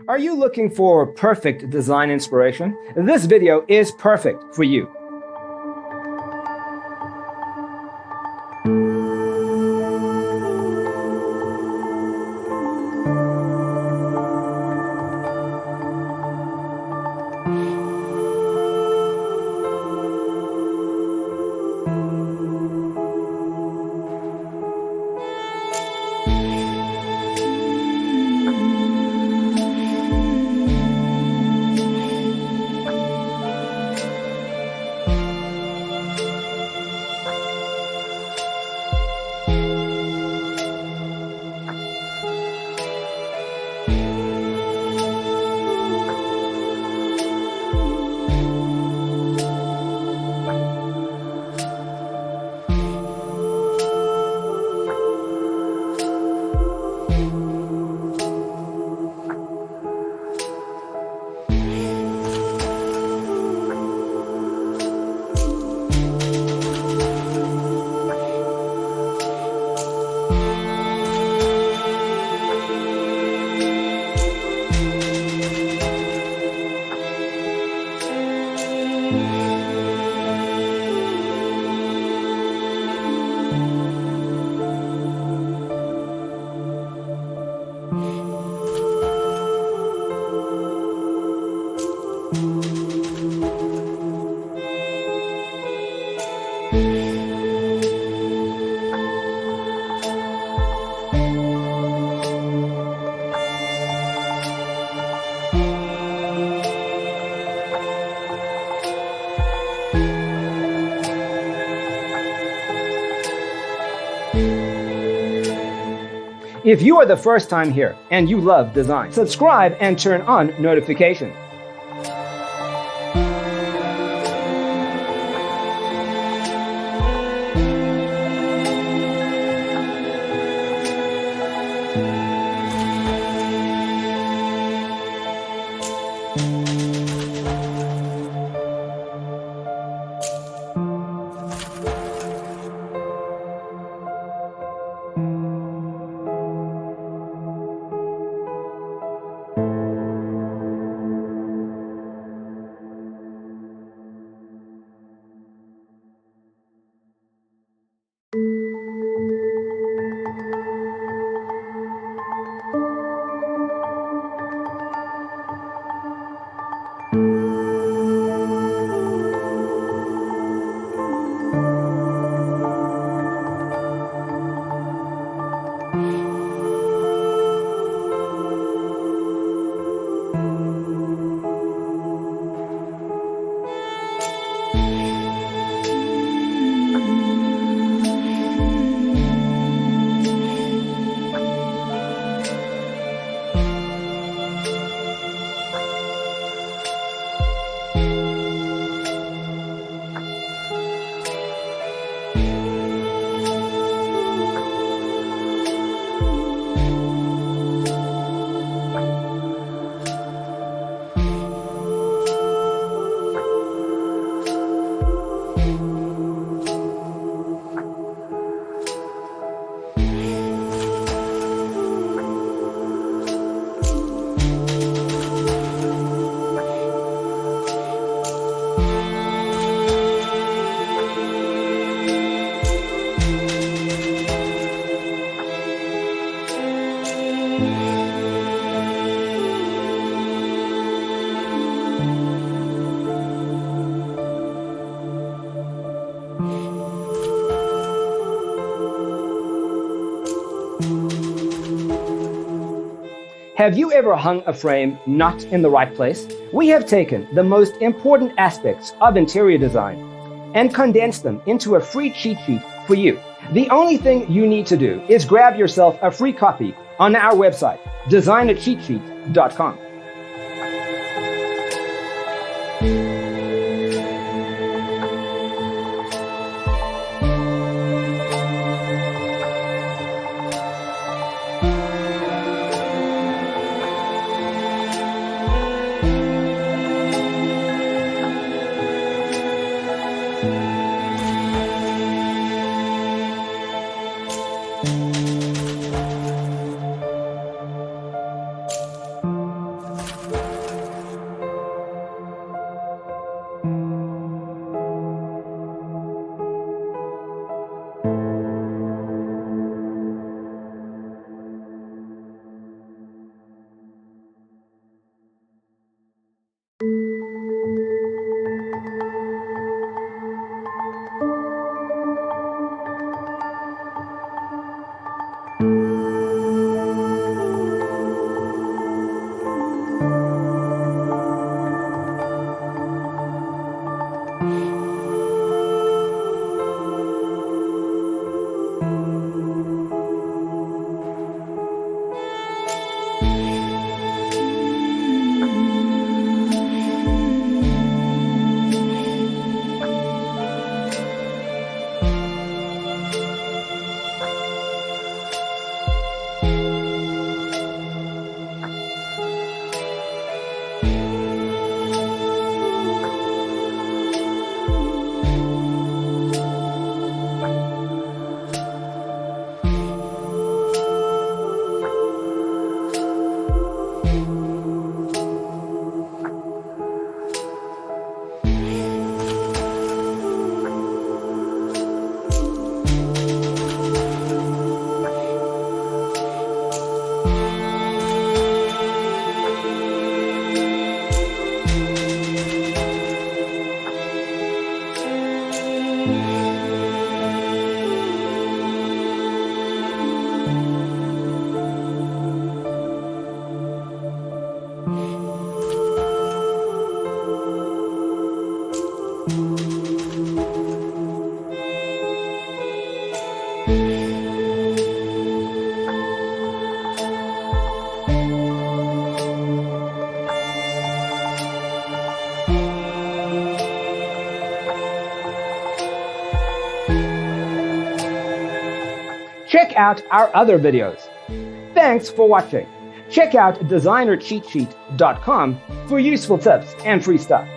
Are you looking for perfect design inspiration? This video is perfect for you. If you are the first time here and you love design, subscribe and turn on notifications. Have you ever hung a frame not in the right place? We have taken the most important aspects of interior design and condensed them into a free cheat sheet for you. The only thing you need to do is grab yourself a free copy on our website, designercheatsheet.com. check out our other videos. Thanks for watching. Check out designercheatsheet.com for useful tips and free stuff.